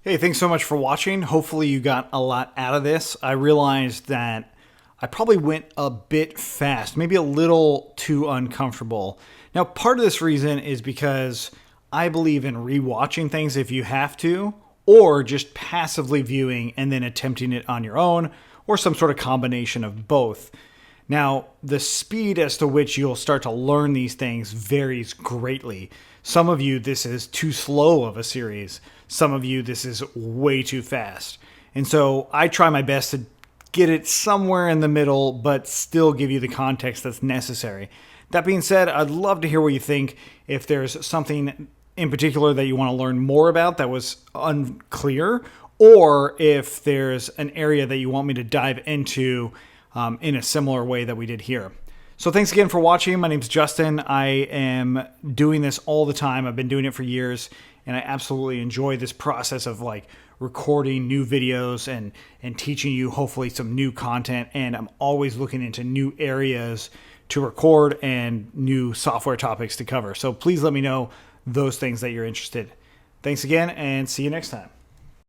Hey, thanks so much for watching. Hopefully you got a lot out of this. I realized that I probably went a bit fast, maybe a little too uncomfortable. Now, part of this reason is because I believe in rewatching things if you have to, or just passively viewing and then attempting it on your own, or some sort of combination of both. Now, the speed as to which you'll start to learn these things varies greatly. Some of you, this is too slow of a series. Some of you, this is way too fast. And so I try my best to get it somewhere in the middle, but still give you the context that's necessary. That being said, I'd love to hear what you think. If there's something in particular that you want to learn more about that was unclear, or if there's an area that you want me to dive into in a similar way that we did here. So thanks again for watching. My name's Justin. I am doing this all the time. I've been doing it for years, and I absolutely enjoy this process of recording new videos and teaching you hopefully some new content. And I'm always looking into new areas to record and new software topics to cover. So please let me know those things that you're interested in. Thanks again, and see you next time.